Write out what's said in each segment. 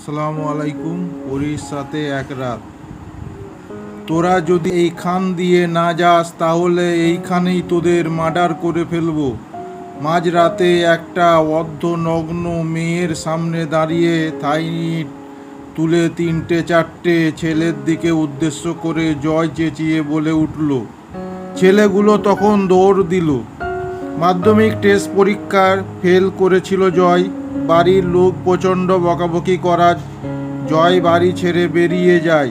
আসসালামু আলাইকুম। পরীর সাথে এক রাত। তোরা যদি এইখান দিয়ে না যাস তাহলে এইখানেই তোদের মার্ডার করে ফেলবো। মাঝরাতে একটা অর্ধনগ্ন মেয়ের সামনে দাঁড়িয়ে থাইনিট তুলে 3-4টে ছেলের দিকে উদ্দেশ্য করে জয় চেঁচিয়ে বলে উঠল। ছেলেগুলো তখন দৌড় দিল। মাধ্যমিক টেস্ট পরীক্ষার ফেল করেছিল জয়। বাড়ির লোক প্রচণ্ড বকাবকি করা জয় বাড়ি ছেড়ে বেরিয়ে যায়।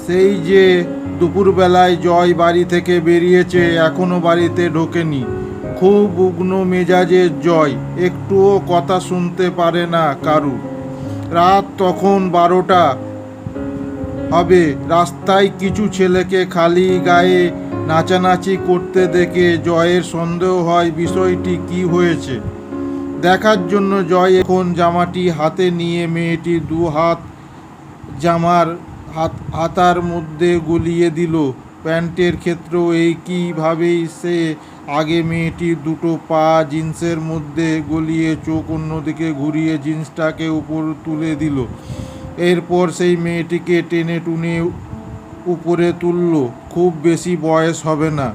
সেই যে দুপুরবেলায় জয় বাড়ি থেকে বেরিয়েছে, এখনো বাড়িতে ঢোকেনি। খুব উগ্ন মেজাজের জয়, একটুও কথা শুনতে পারে না কারু। রাত তখন 12টা হবে। রাস্তায় কিছু ছেলেকে খালি গায়ে নাচানাচি করতে দেখে জয়ের সন্দেহ হয় বিষয়টি কি হয়েছে। দেখার জন্য জয় এখন জামাটি হাতে নিয়ে মেয়েটির 2 হাত জামার হাতার মধ্যে গলিয়ে দিল। প্যান্টের ক্ষেত্রেও একইভাবেই সে আগে মেয়েটির 2টো পা জিন্সের মধ্যে গলিয়ে চোখ অন্যদিকে ঘুরিয়ে জিন্সটাকে উপর তুলে দিল। এরপর সেই মেয়েটিকে টেনে টুনে উপরে তুলল। খুব বেশি বয়স হবে না,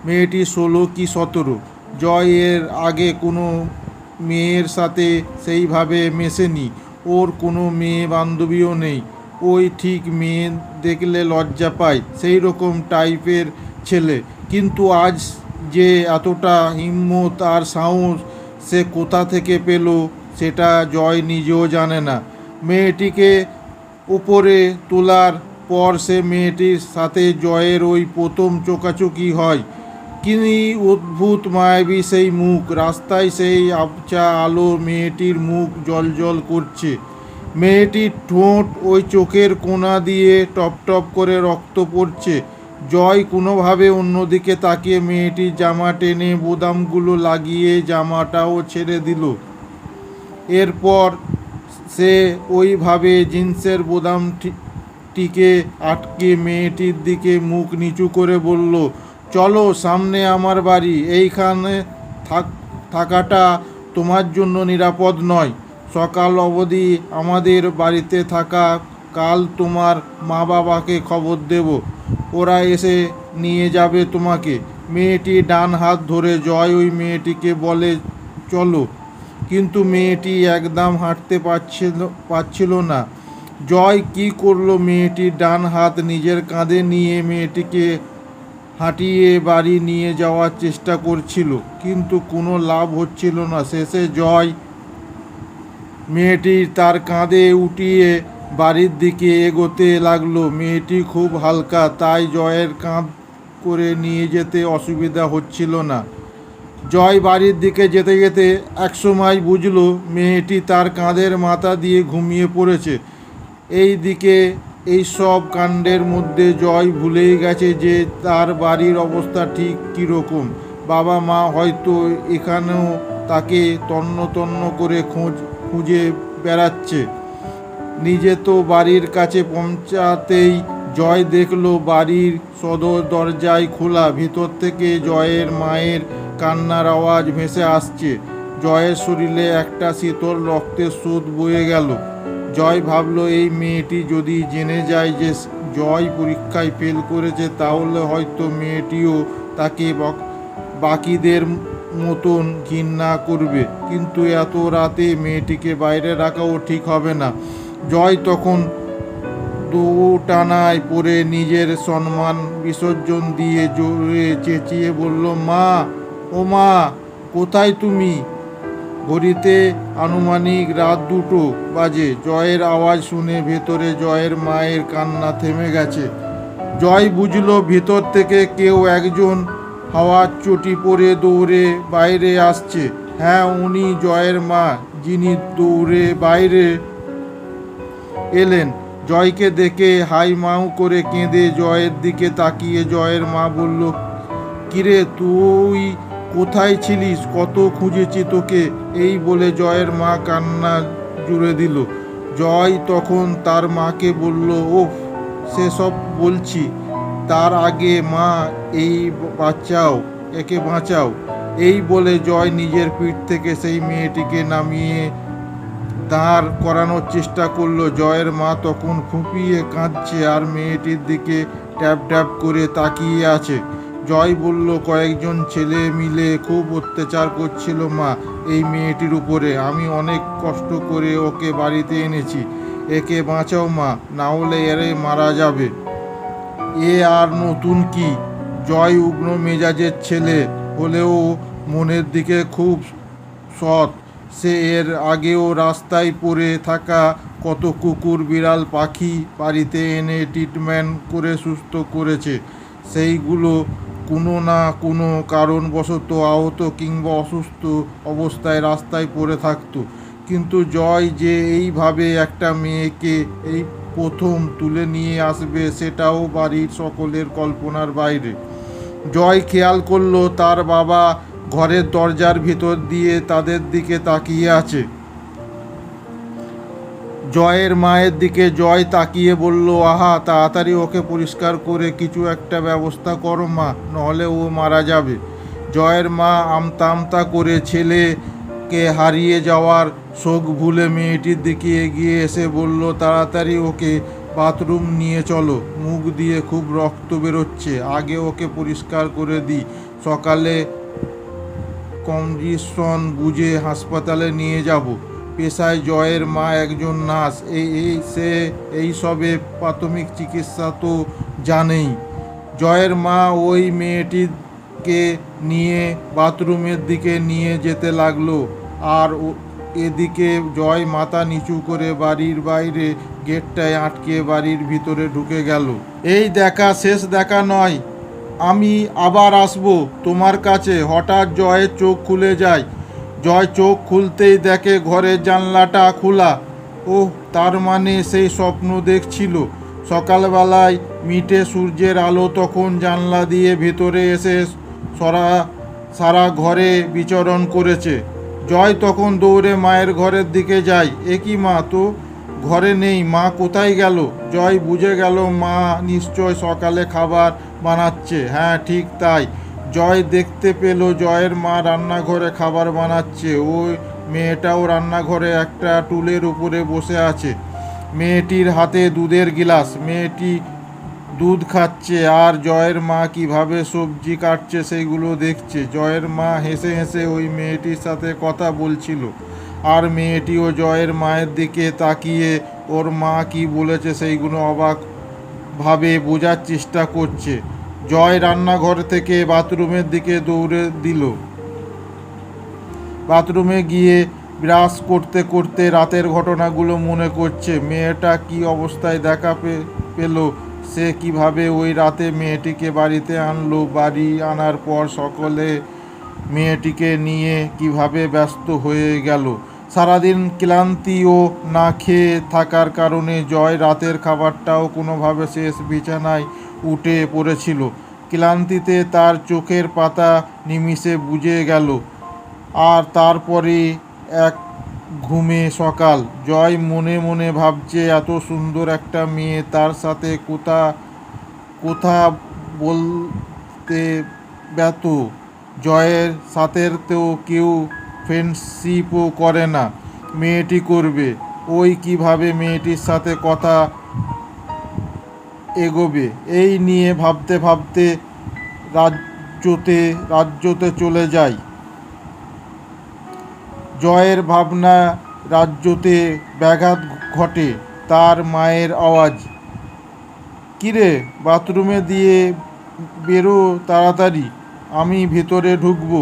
মেয়েটি 16 কি 17। জয় এর আগে কোনো মেয়ের সাথে সেইভাবে মেশেনি। ওর কোনো মেয়ে বান্ধবীও নেই। ওই ঠিক মেয়ে দেখলে লজ্জা পায় সেই রকম টাইপের ছেলে। কিন্তু আজ যে এতটা হিম্মত আর সাহস সে কোথা থেকে পেল সেটা জয় নিজেও জানে না। মেয়েটিকে উপরে তোলার পর সে মেয়েটির সাথে জয়ের ওই প্রথম চোকাচুকি হয়। কি অদ্ভুত মায়াবী সেই মুখ, রাস্তায় সেই আবছা আলো, মেয়েটির মুখ জ্বলজ্বল করছে। মেয়েটির ঠোঁট, ওই চোখের কোণা দিয়ে টপ টপ করে রক্ত পড়ছে। জয় কোনোভাবে অন্যদিকে তাকিয়ে মেয়েটির জামা টেনে বোতামগুলো লাগিয়ে জামাটাও ছেড়ে দিল। এরপর সে ওইভাবে জিন্সের বোতামটিকে আটকে মেয়েটির দিকে মুখ নিচু করে বলল, চলো সামনে আমার বাড়ি। এইখানে থাকাটা তোমার জন্য নিরাপদ নয়। সকাল অবধি আমাদের বাড়িতে থাকা, কাল তোমার মা বাবাকে খবর দেব, ওরা এসে নিয়ে যাবে তোমাকে। মেয়েটি ডান হাত ধরে জয় ওই মেয়েটিকে বলে চলো, কিন্তু মেয়েটি একদম হাঁটতে পারছিল না। জয় কি করলো, মেয়েটির ডান হাত নিজের কাঁধে নিয়ে মেয়েটিকে হাঁটিয়ে বাড়ি নিয়ে যাওয়ার চেষ্টা করছিল, কিন্তু কোনো লাভ হচ্ছিল না। শেষে জয় মেয়েটির তার কাঁধে উঠিয়ে বাড়ির দিকে এগোতে লাগলো। মেয়েটি খুব হালকা, তাই জয়ের কাঁধ করে নিয়ে যেতে অসুবিধা হচ্ছিল না। জয় বাড়ির দিকে যেতে যেতে একসময় বুঝলো মেয়েটি তার কাঁধের মাথা দিয়ে ঘুমিয়ে পড়েছে। এই দিকে এই সব কাণ্ডের মধ্যে জয় ভুলেই গেছে যে তার বাড়ির অবস্থা ঠিক কীরকম। বাবা মা হয়তো এখানেও তাকে তন্ন তন্ন করে খুঁজে বেড়াচ্ছে। নিজে তো বাড়ির কাছে পৌঁছাতেই জয় দেখলো বাড়ির সদর দরজায় খোলা। ভিতর থেকে জয়ের মায়ের কান্নার আওয়াজ ভেসে আসছে। জয়ের শরীরে একটা শীতল রক্তের স্রোত বয়ে গেল। জয় ভাবলো এই মেয়েটি যদি জেনে যায় যে জয় পরীক্ষায় ফেল করেছে তাহলে হয়তো মেয়েটিও তাকে বাকিদের মতন ঘৃণা করবে। কিন্তু এত রাতে মেয়েটিকে বাইরে রাখাও ঠিক হবে না। জয় তখন দোটানায় পড়ে নিজের সম্মান বিসর্জন দিয়ে জোরে চেঁচিয়ে বলল, মা, ও মা, কোথায় তুমি? ঘড়িতে আনুমানিক রাত 2টো বাজে। জয়ের আওয়াজ শুনে ভেতরে জয়ের মায়ের কান্না থেমে গেছে। জয় বুঝলো ভিতর থেকে কেউ একজন হাওয়ার চটি পরে দৌড়ে বাইরে আসছে। হ্যাঁ, উনি জয়ের মা, যিনি দৌড়ে বাইরে এলেন। জয়কে দেখে হাই মাউ করে কেঁদে জয়ের দিকে তাকিয়ে জয়ের মা বলল, কিরে তুই কোথায় ছিলিস? কত খুঁজেছি তোকে। এই বলে জয়ের মা কান্না জুড়ে দিল। জয় তখন তার মাকে বলল, ওফ, সেসব বলছি, তার আগে মা একে বাঁচাও। এই বলে জয় নিজের পিঠ থেকে সেই মেয়েটিকে নামিয়ে দাঁড় করানোর চেষ্টা করলো। জয়ের মা তখন ফুঁপিয়ে কাঁদছে আর মেয়েটির দিকে ট্যাপ ট্যাপ করে তাকিয়ে আছে। জয় বলল, কয়েকজন ছেলে মিলে খুব অত্যাচার করছিল মা এই মেয়েটির উপরে। আমি অনেক কষ্ট করে ওকে বাড়িতে এনেছি। একে বাঁচাও মা, না হলে এরে মারা যাবে। এ আর নতুন কি? জয় উগ্র মেজাজের ছেলে হলেও মনের দিকে খুব সৎ। সে এর আগেও রাস্তায় পড়ে থাকা কত কুকুর বিড়াল পাখি বাড়িতে এনে ট্রিটমেন্ট করে সুস্থ করেছে। সেইগুলো কোনো না কোনো কারণবশত আহত কিংবা অসুস্থ অবস্থায় রাস্তায় পড়ে থাকতো। কিন্তু জয় যে এইভাবে একটা মেয়েকে এই প্রথম তুলে নিয়ে আসবে সেটাও বাড়ির সকলের কল্পনার বাইরে। জয় খেয়াল করলো তার বাবা ঘরের দরজার ভিতর দিয়ে তাদের দিকে তাকিয়ে আছে। জয়ের মায়ের দিকে জয় তাকিয়ে বলল, আহা, তাড়াতাড়ি ওকে পরিষ্কার করে কিছু একটা ব্যবস্থা করো মা, নাহলে ও মারা যাবে। জয়ের মা আমতা আমতা করে ছেলেকে হারিয়ে যাওয়ার শোক ভুলে মেয়েটির দিকে এগিয়ে এসে বলল, তাড়াতাড়ি ওকে বাথরুম নিয়ে চলো, মুখ দিয়ে খুব রক্ত বেরোচ্ছে, আগে ওকে পরিষ্কার করে দিই, সকালে কন্ডিশন বুঝে হাসপাতালে নিয়ে যাব। পেশায় জয়ের মা একজন নার্স, সে এইসবে প্রাথমিক চিকিৎসা তো জানেই। জয়ের মা ওই মেয়েটিকে নিয়ে বাথরুমের দিকে নিয়ে যেতে লাগলো, আর এদিকে জয় মাথা নিচু করে বাড়ির বাইরে গেটটায় আটকে বাড়ির ভিতরে ঢুকে গেল। এই দেখা শেষ দেখা নয়, আমি আবার আসবো তোমার কাছে। হঠাৎ জয়ের চোখ খুলে যায়। জয় চোখ খুলতেই দেখে ঘরের জানলাটা খোলা। ওহ, তার মানে সেই স্বপ্ন দেখছিল। সকালবেলায় মিটে সূর্যের আলো তখন জানলা দিয়ে ভেতরে এসে সারা ঘরে বিচরণ করেছে। জয় তখন দৌড়ে মায়ের ঘরের দিকে যায়। এ কি, মা তো ঘরে নেই, মা কোথায় গেল? জয় বুঝে গেল মা নিশ্চয় সকালে খাবার বানাচ্ছে। হ্যাঁ, ঠিক তাই। জয় দেখতে পেল জয়ের মা রান্নাঘরে খাবার বানাচ্ছে। ওই মেয়েটাও রান্নাঘরে একটা টুলের উপরে বসে আছে। মেয়েটির হাতে দুধের গিলাস। মেয়েটি দুধ খাচ্ছে আর জয়ের মা কিভাবে সবজি কাটছে সেইগুলো দেখছে। জয়ের মা হেসে হেসে ওই মেয়েটির সাথে কথা বলছিল, আর মেয়েটিও জয়ের মায়ের দিকে তাকিয়ে ওর মা কি বলেছে সেইগুলো অবাক ভাবে বোঝার চেষ্টা করছে। জয় রান্নাঘর থেকে বাথরুমের দিকে দৌড়ে দিল। বাথরুমে গিয়ে ব্রাশ করতে করতে রাতের ঘটনাগুলো মনে করছে। মেয়েটা কি অবস্থায় দেখা পেল, সে কিভাবে ওই রাতে মেয়েটিকে বাড়িতে আনলো, বাড়ি আনার পর সকলে মেয়েটিকে নিয়ে কিভাবে ব্যস্ত হয়ে গেল। সারাদিন ক্লান্তি ও না খেয়ে থাকার কারণে জয় রাতের খাবারটাও কোনোভাবে শেষ বিছানায় উঠে পড়েছিল। ক্লান্তিতে তার চোখের পাতা নিমিষে বুজে গেল, আর তারপরে এক ঘুমে সকাল। জয় মনে মনে ভাবছে, এত সুন্দর একটা মেয়ে, তার সাথে কথা বলতে ব্যর্থ। জয়ের সাথের তো কেউ ফ্রেন্ডশিপও করে না, মেয়েটি করবে। ওই কিভাবে মেয়েটির সাথে কথা এগোবে, এই নিয়ে ভাবতে ভাবতে রাজ্যতে চলে যায়। জয়ের ভাবনা রাজ্যতে ব্যাঘাত ঘটে। তার মায়ের আওয়াজ, কিরে, বাথরুমে দিয়ে বেরো তাড়াতাড়ি, আমি ভেতরে ঢুকবো,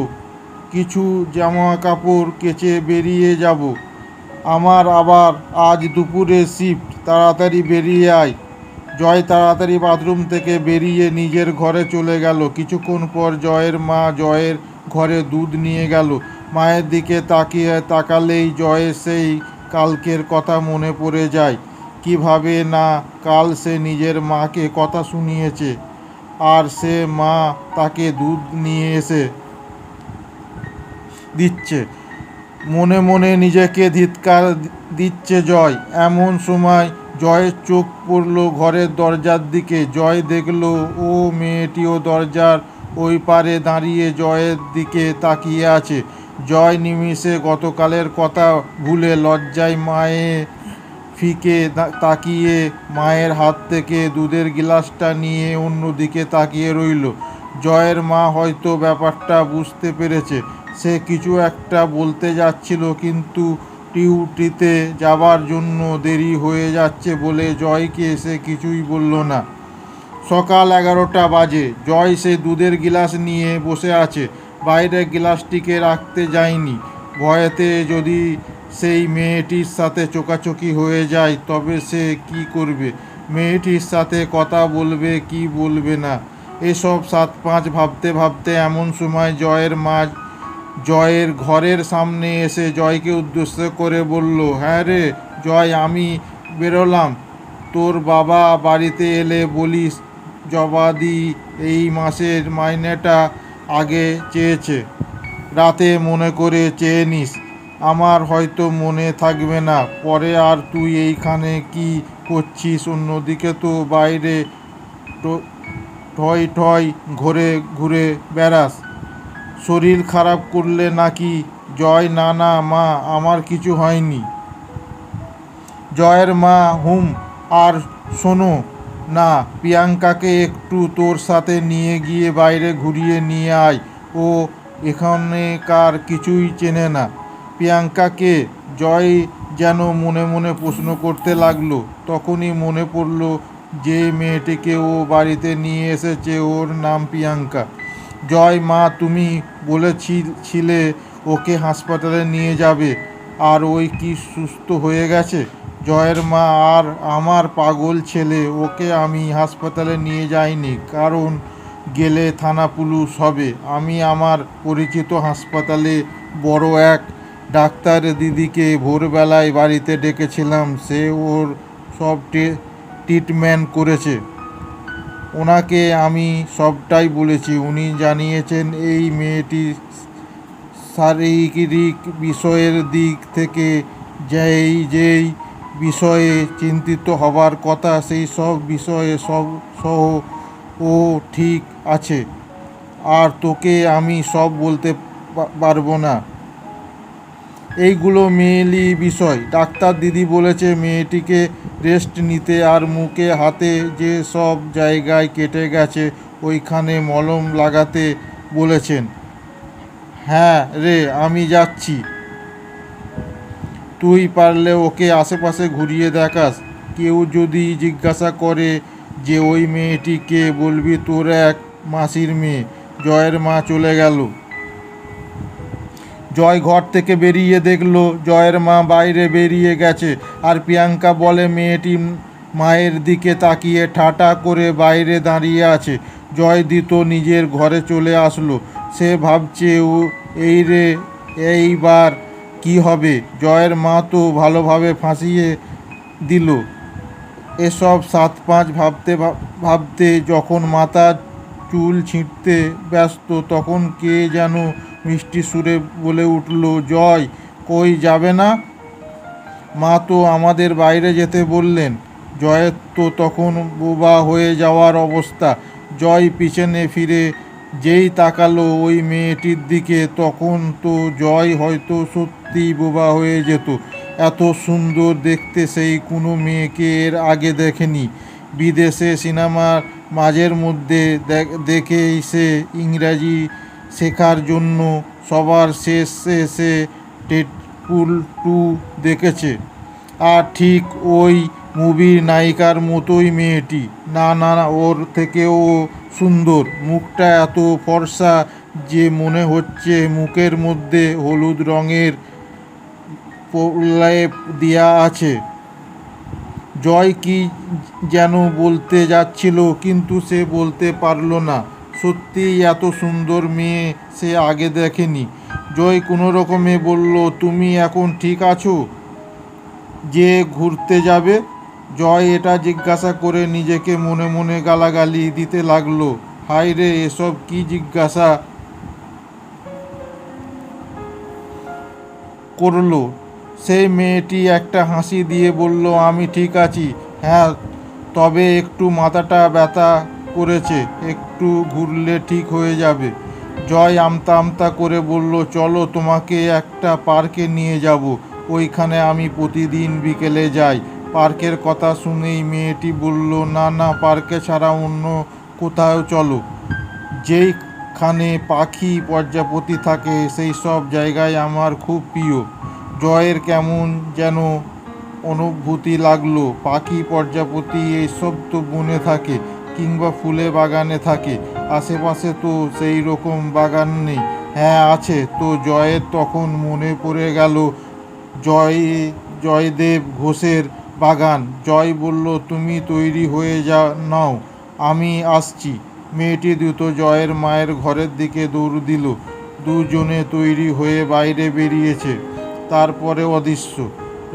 কিছু জামা কাপড় কেচে বেরিয়ে যাব, আমার আবার আজ দুপুরে শিফট, তাড়াতাড়ি বেরিয়ে আয়। জয় তাড়াতাড়ি বাথরুম থেকে বেরিয়ে নিজের ঘরে চলে গেল। কিছুক্ষণ পর জয়ের মা জয়ের ঘরে দুধ নিয়ে গেল। মায়ের দিকে তাকালেই জয়ের সেই কালকের কথা মনে পড়ে যায়। কিভাবে না কাল সে নিজের মাকে কথা শুনিয়েছে, আর সে মা তাকে দুধ নিয়ে এসে দিচ্ছে। মনে মনে নিজেকে ধিক্কার দিচ্ছে জয়। এমন সময় জয়ের চোখ পড়ল ঘরের দরজার দিকে। জয় দেখল ও মেয়েটিও দরজার ওই পারে দাঁড়িয়ে জয়ের দিকে তাকিয়ে আছে। জয় নিমিষে গতকালের কথা ভুলে লজ্জায় মায়ের ফিকে তাকিয়ে মায়ের হাত থেকে দুধের গ্লাসটা নিয়ে অন্যদিকে তাকিয়ে রইল। জয়ের মা হয়তো ব্যাপারটা বুঝতে পেরেছে। সে কিছু একটা বলতে যাচ্ছিল, কিন্তু ডিউটিতে যাবার জন্য দেরি হয়ে যাচ্ছে বলে জয়কে সে কিছুই বলল না। সকাল 11টা বাজে। জয় সে দুধের গ্লাস নিয়ে বসে আছে। বাইরে গ্লাসটিকে রাখতে যায়নি। ভয়েতে যদি সেই মেয়েটির সাথে চোকাচোকি হয়ে যায় তবে সে কি করবে, মেয়েটির সাথে কথা বলবে কি বলবে না, এসব 7-5 ভাবতে ভাবতে এমন সময় জয়ের মা জয়ের ঘরের সামনে এসে জয়কে উদ্দেশ্য করে বলল, হ্যাঁ রে জয়, আমি বেরোলাম। তোর বাবা বাড়িতে এলে বলিস জবাদি এই মাসের মাইনেটা আগে চেয়েছে। রাতে মনে করে চেয়ে নিস। আমার হয়তো মনে থাকবে না পরে। আর তুই এইখানে কি করছিস? অন্যদিকে তো বাইরে ঠয় ঠয় ঘুরে ঘুরে বেড়াস। শরীর খারাপ করলে নাকি? জয়, না না মা, আমার কিছু হয়নি। জয়ের মা, আর শোনো না, প্রিয়াঙ্কাকে একটু তোর সাথে নিয়ে গিয়ে বাইরে ঘুরিয়ে নিয়ে আয়। ও এখানকার কিছুই চেনে না। প্রিয়াঙ্কাকে? জয় যেন মনে মনে প্রশ্ন করতে লাগলো। তখনই মনে পড়ল যে মেয়েটিকে ও বাড়িতে নিয়ে এসেছে ওর নাম প্রিয়াঙ্কা। জয়, মা তুমি বলেছিলে ওকে হাসপাতালে নিয়ে যাবে, আর ওই কি সুস্থ হয়ে গেছে? জয়ের মা, আর আমার পাগল ছেলে, ওকে আমি হাসপাতালে নিয়ে যাইনি, কারণ গেলে থানা পুলিশ হবে। আমি আমার পরিচিত হাসপাতালে বড় এক ডাক্তার দিদিকে ভোরবেলায় বাড়িতে ডেকেছিলাম। সে ওর সব ট্রিটমেন্ট করেছে। ওনাকে আমি সবটাই বলেছি। উনি জানিয়েছেন এই মেয়েটির শারীরিক বিষয়ের দিক থেকে যেই যেই বিষয়ে চিন্তিত হবার কথা সেই সব বিষয়ে সহ ও ঠিক আছে। আর তোকে আমি সব বলতে পারবো না। এইগুলো মেয়েলি বিষয়। ডাক্তার দিদি বলেছে মেয়েটিকে রেস্ট নিতে, আর মুখে হাতে যে সব জায়গায় কেটে গেছে ওইখানে মলম লাগাতে বলেছেন। হ্যাঁ রে, আমি যাচ্ছি। তুই পারলে ওকে আশেপাশে ঘুরিয়ে দেখাস। কেউ যদি জিজ্ঞাসা করে যে ওই মেয়েটি কে, বলবি তোর এক মাসির মেয়ে। জয়ের মা চলে গেল। জয় ঘর থেকে বেরিয়ে দেখলো জয়ের মা বাইরে বেরিয়ে গেছে, আর প্রিয়াঙ্কা বলে মেয়েটি মায়ের দিকে তাকিয়ে ঠাটা করে বাইরে দাঁড়িয়ে আছে। জয় দ্রুত নিজের ঘরে চলে আসলো। সে ভাবছে এই রে, এইবার কি হবে? জয়ের মা তো ভালোভাবে ফাঁসিয়ে দিল। এসব 7-5 ভাবতে ভাবতে যখন মাথা চুল ছিঁড়তে ব্যস্ত, তখন কে যেন মিষ্টি সুরে বলে উঠল, জয়, কই যাবে না? মা তো আমাদের বাইরে যেতে বললেন। জয়ের তো তখন বোবা হয়ে যাওয়ার অবস্থা। জয় পিছনে ফিরে যেই তাকালো ওই মেয়েটির দিকে, তখন তো জয় হয়তো সত্যিই বোবা হয়ে যেত। এত সুন্দর দেখতে সেই কোনো মেয়েকে এর আগে দেখেনি। বিদেশে সিনেমার মাঝের মধ্যে দেখেই সে ইংরাজি শেখার জন্য সবার শেষে সে ডেডপুল 2 দেখেছে। আর ঠিক ওই মুভির নায়িকার মতোই মেয়েটি। না না, ওর থেকেও সুন্দর। মুখটা এত ফর্সা যে মনে হচ্ছে মুখের মধ্যে হলুদ রঙের প্রলেপ দেয়া আছে। জয় কি যেন বলতে যাচ্ছিল, কিন্তু সে বলতে পারল না। সত্যিই এত সুন্দর মেয়ে সে আগে দেখেনি। জয় কোনো রকমে বলল, তুমি এখন ঠিক আছো যে ঘুরতে যাবে? জয় এটা জিজ্ঞাসা করে নিজেকে মনে মনে গালাগালি দিতে লাগলো। হায় রে, এসব কি জিজ্ঞাসা করলো? সেই মেয়েটি একটা হাসি দিয়ে বলল, আমি ঠিক আছি। হ্যাঁ, তবে একটু মাথাটা ব্যথা করেছে, একটু ঘুরলে ঠিক হয়ে যাবে। জয় আমতা আমতা করে বলল, চলো তোমাকে একটা পার্কে নিয়ে যাব, ওইখানে আমি প্রতিদিন বিকেলে যাই। পার্কের কথা শুনেই মেয়েটি বলল, না না, পার্কে ছাড়া অন্য কোথাও চলো, যেইখানে পাখি প্রজাপতি থাকে সেই সব জায়গায় আমার খুব প্রিয়। জয়ের কেমন যেন অনুভূতি লাগলো। পাখি প্রজাপতি এইসব তো বনে থাকে কিংবা ফুলে বাগানে থাকে, আশেপাশে তো সেই রকম বাগান নেই। হ্যাঁ আছে তো। জয়ের তখন মনে পড়ে গেল জয় জয়দেব ঘোষের বাগান। জয় বলল, তুমি তৈরি হয়ে নাও, আমি আসছি। মেয়েটি দ্রুত জয়ের মায়ের ঘরের দিকে দৌড় দিল। দুজনে তৈরি হয়ে বাইরে বেরিয়েছে। তারপরে অদৃশ্য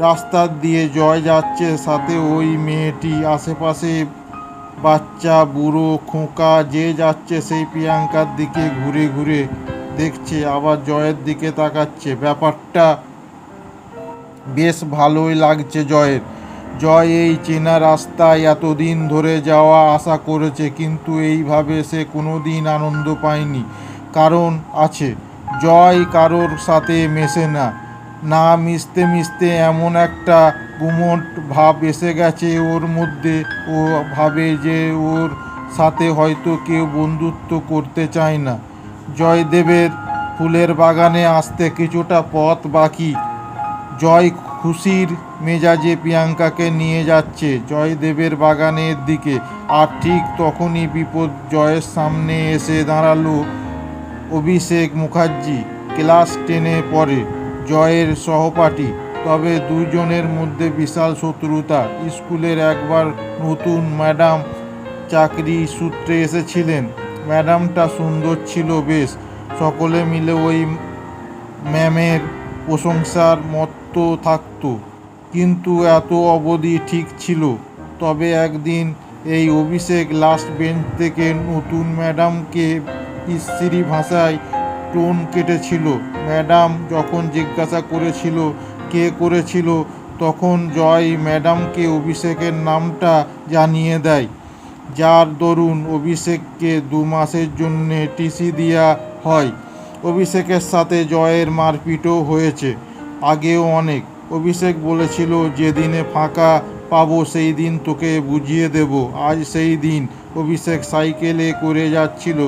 রাস্তা দিয়ে জয় যাচ্ছে, সাথে ওই মেয়েটি। আশেপাশে বাচ্চা বুড়ো খোকা যে যাচ্ছে সেই প্রিয়াঙ্কার দিকে ঘুরে ঘুরে দেখছে, আবার জয়ের দিকে তাকাচ্ছে। ব্যাপারটা বেশ ভালোই লাগছে জয়ের। জয় এই চেনা রাস্তায় এতদিন ধরে যাওয়া আসা করেছে, কিন্তু এইভাবে সে কোনোদিন আনন্দ পায়নি। কারণ আছে, জয় কারোর সাথে মেশে না। না মিশতে মিশতে এমন একটা গুমোট ভাব এসে গেছে ওর মধ্যে। ও ভাবে যে ওর সাথে হয়তো কেউ বন্ধুত্ব করতে চায় না। জয়দেবের ফুলের বাগানে আসতে কিছুটা পথ বাকি। জয় খুশির মেজাজে প্রিয়াঙ্কাকে নিয়ে যাচ্ছে জয়দেবের বাগানের দিকে। আর ঠিক তখনই বিপদ। জয়ের সামনে এসে দাঁড়ালো অভিষেক মুখার্জি। ক্লাস 10-এ পড়ে, জয়ের সহপাঠী। তবে দুজনের মধ্যে বিশাল শত্রুতা। স্কুলের একবার নতুন ম্যাডাম চাকরি সূত্রে এসেছিলেন। ম্যাডামটা সুন্দর ছিল বেশ। সকলে মিলে ওই ম্যামের প্রশংসার মত্ত থাকতো, কিন্তু এত অবধি ঠিক ছিল। তবে একদিন এই অভিষেক লাস্ট বেঞ্চ থেকে নতুন ম্যাডামকে বিশ্রী ভাষায় টোন কেটেছিল। ম্যাডাম যখন জিজ্ঞাসা করেছিল কে করেছিল, তখন জয় ম্যাডামকে অভিষেকের নামটা জানিয়ে দেয়, যার দরুন অভিষেককে 2 মাসের জন্যে টিসি দেওয়া হয়। অভিষেকের সাথে জয়ের মারপিটও হয়েছে আগেও অনেক। অভিষেক বলেছিল, যেদিনে ফাঁকা পাবো সেই দিন তোকে বুঝিয়ে দেব। আজ সেই দিন। অভিষেক সাইকেলে করে যাচ্ছিল।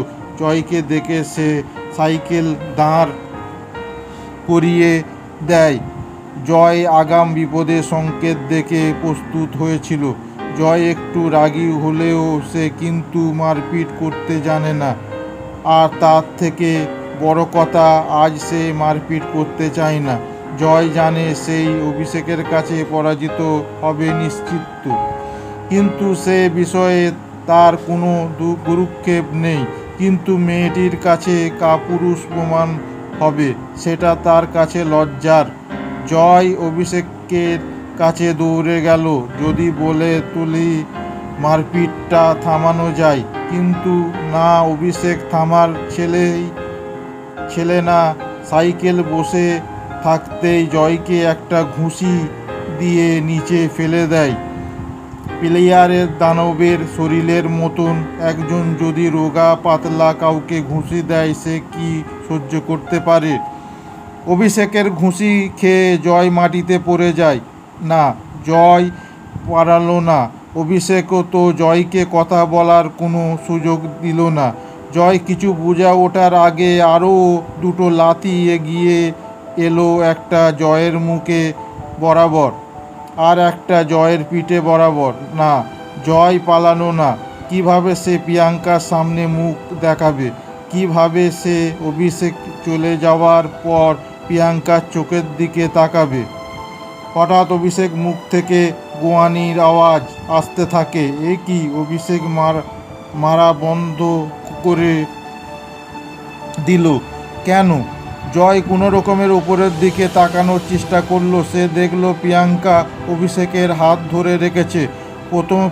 জয়কে দেখে সে সাইকেল দাঁড় করিয়ে দেয়। জয় আগাম বিপদের সংকেত দেখে প্রস্তুত হয়েছিল। জয় একটু রাগী হলেও সে কিন্তু মারপিট করতে জানে না। আর তার থেকে বড় কথা, আজ সে মারপিট করতে চায় না। জয় জানে সেই অভিষেকের কাছে পরাজিত হবে নিশ্চিত, কিন্তু সে বিষয়ে তার কোনো গুরুক্ষেপ নেই। কিন্তু মেয়েটির কাছে কাপুরুষ প্রমাণ হবে, সেটা তার কাছে লজ্জার। জয় অভিষেকের কাছে দৌড়ে গেল, যদি বলে তুলি মারপিটটা থামানো যায়। কিন্তু না, অভিষেক থামার ছেলে না। সাইকেল বসে থাকতেই জয়কে একটা ঘুষি দিয়ে নিচে ফেলে দেয়। প্লেয়ারের দানবের শরীরের মতন একজন যদি রোগা পাতলা কাউকে ঘুষি দেয়, সে কি সহ্য করতে পারে? অভিষেকের ঘুষি খেয়ে জয় মাটিতে পড়ে যায়। না, জয় পারালো না। অভিষেকও তো জয়কে কথা বলার কোনো সুযোগ দিল না। জয় কিছু বুঝে ওঠার আগে আরও 2টো লাথি এগিয়ে এলো, একটা জয়ের মুখে বরাবর আর একটা জয়ের পিঠে বরাবর। না, জয় পালানো না। কিভাবে সে প্রিয়াঙ্কার সামনে মুখ দেখাবে? কিভাবে সে অভিষেক চলে যাওয়ার পর প্রিয়াঙ্কার চোখের দিকে তাকাবে? হঠাৎ অভিষেক মুখ থেকে গোয়ানির আওয়াজ আসতে থাকে। এ কি? অভিষেক মারা বন্ধ করে দিল কেন? জয় কোনো রকমের উপরের দিকে তাকানোর চেষ্টা করলো। সে দেখলো প্রিয়াঙ্কা অভিষেকের হাত ধরে রেখেছে।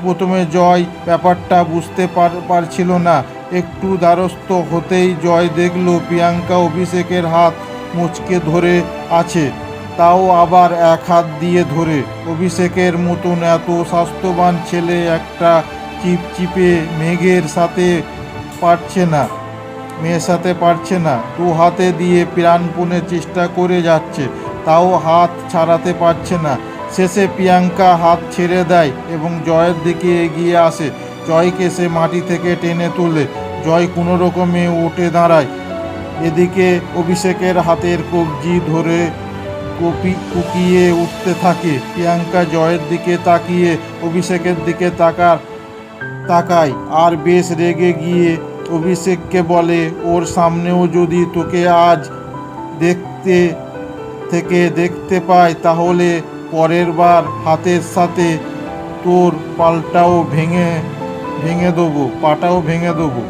প্রথমে জয় ব্যাপারটা বুঝতে পারছিল না। একটু দ্বারস্থ হতেই জয় দেখলো প্রিয়াঙ্কা অভিষেকের হাত মুচকে ধরে আছে, তাও আবার এক হাত দিয়ে ধরে। অভিষেকের মতন এত স্বাস্থ্যবান ছেলে একটা চিপচিপে মেঘের সাথে পারছে না। মেশাতে পারছে না। দু হাতে দিয়ে প্রাণপণে চেষ্টা করে যাচ্ছে, তাও হাত ছাড়াতে পারছে না। শেষে প্রিয়াঙ্কা হাত ছেড়ে দেয় এবং জয়ের দিকে এগিয়ে আসে। জয়কে সে মাটি থেকে টেনে তোলে। জয় কোনো রকমে উঠে দাঁড়ায়। এদিকে অভিষেকের হাতের কবজি ধরে কুকিয়ে উঠতে থাকে। প্রিয়াঙ্কা জয়ের দিকে তাকিয়ে অভিষেকের দিকে তাকায় আর বেশ রেগে গিয়ে অভিষেককে বলে, ওর সামনেও যদি তোকে আজ দেখতে পাই তাহলে পরের বার হাতের সাথে তোর পাটাও ভেঙে দেবো,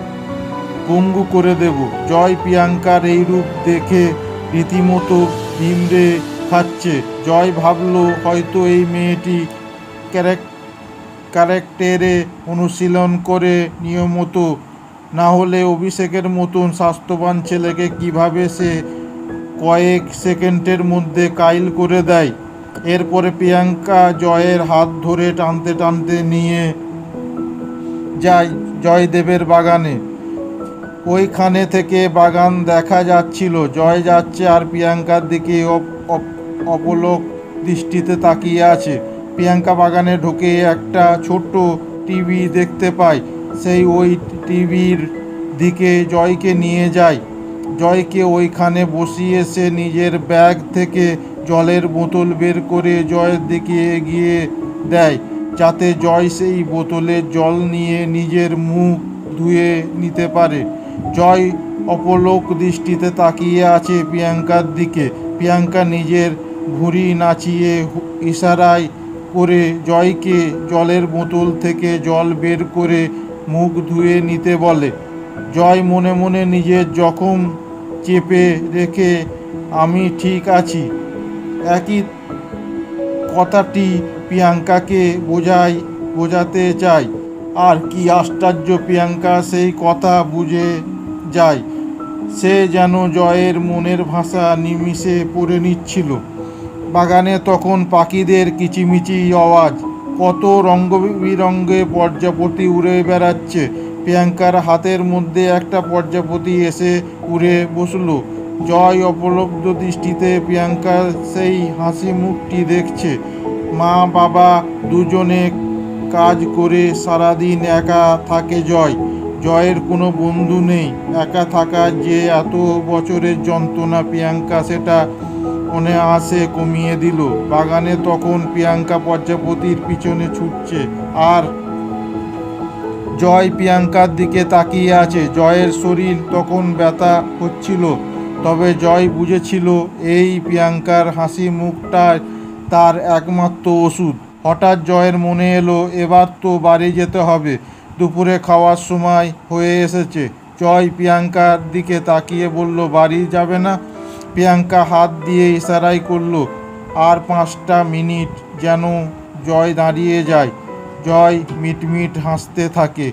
পঙ্গু করে দেব। জয় প্রিয়াঙ্কার এই রূপ দেখে রীতিমতো হিমড়ে খাচ্ছে। জয় ভাবলো হয়তো এই মেয়েটি ক্যারেক্টারে অনুশীলন করে নিয়মিত, না হলে অভিষেকের মতন স্বাস্থ্যবান ছেলেকে কিভাবে সে কয়েক সেকেন্ডের মধ্যে কাইল করে দেয়। এরপরে প্রিয়াঙ্কা জয়ের হাত ধরে টানতে টানতে নিয়ে যায় জয়দেবের বাগানে। ওইখানে থেকে বাগান দেখা যাচ্ছিল। জয় যাচ্ছে আর প্রিয়াঙ্কার দিকে অপলক দৃষ্টিতে তাকিয়ে আছে। প্রিয়াঙ্কা বাগানে ঢুকে একটা ছোট্ট টিভি দেখতে পায়। ওই টিভির দিকে জয়কে নিয়ে যায়। জয়কে ওইখানে বসিয়ে সে নিজের ব্যাগ থেকে জলের বোতল বের করে জয়ের দিকে এগিয়ে দেয়, যাতে জয় সেই বোতলের জল নিয়ে নিজের মুখ ধুয়ে নিতে পারে। জয় অপলক দৃষ্টিতে তাকিয়ে আছে প্রিয়াঙ্কার দিকে। প্রিয়াঙ্কা নিজের ভুঁড়ি নাচিয়ে ইশারায় করে জয়কে জলের বোতল থেকে জল বের করে মুখ ধুয়ে নিতে বলে। জয় মনে মনে নিজের জখম চেপে রেখে আমি ঠিক আছি একই কথাটি প্রিয়াঙ্কাকে বোঝাতে চায়। আর কি আশ্চর্য, প্রিয়াঙ্কা সেই কথা বুঝে যায়। সে যেন জয়ের মনের ভাষা নিমিষে পড়ে নিচ্ছিল। বাগানে তখন পাখিদের কিচিমিচি আওয়াজ, কত রঙবিরঙে প্রজাপতি উড়ে বেড়াচ্ছে। প্রিয়াঙ্কার হাতের মধ্যে একটা প্রজাপতি এসে উড়ে বসলো। জয় অপলব্ধ দৃষ্টিতে প্রিয়াঙ্কার সেই হাসি মুখটি দেখছে। মা বাবা দুজনে কাজ করে সারাদিন একা থাকে জয়ের কোনো বন্ধু নেই। একা থাকা যে এত বছরের যন্ত্রণা, প্রিয়াঙ্কা সেটা অনায়াসে কমিয়ে দিল। বাগানে তখন প্রিয়াঙ্কা প্রজাপতির পিছনে ছুটছে আর জয় প্রিয়াঙ্কার দিকে তাকিয়ে আছে। জয়ের শরীর তখন ব্যথা হচ্ছিল, তবে জয় বুঝেছিল এই প্রিয়াঙ্কার হাসি মুখটাই তার একমাত্র ওষুধ। হঠাৎ জয়ের মনে এলো এবার তো বাড়ি যেতে হবে, দুপুরে খাওয়ার সময় হয়ে এসেছে। জয় প্রিয়াঙ্কার দিকে তাকিয়ে বলল, বাড়ি যাবে না? প্রিয়াঙ্কা হাত দিয়ে ইশারাই করলো। আর 5টা মিনিট যেন জয় দাঁড়িয়ে যায়। জয় মিটমিট হাসতে থাকে।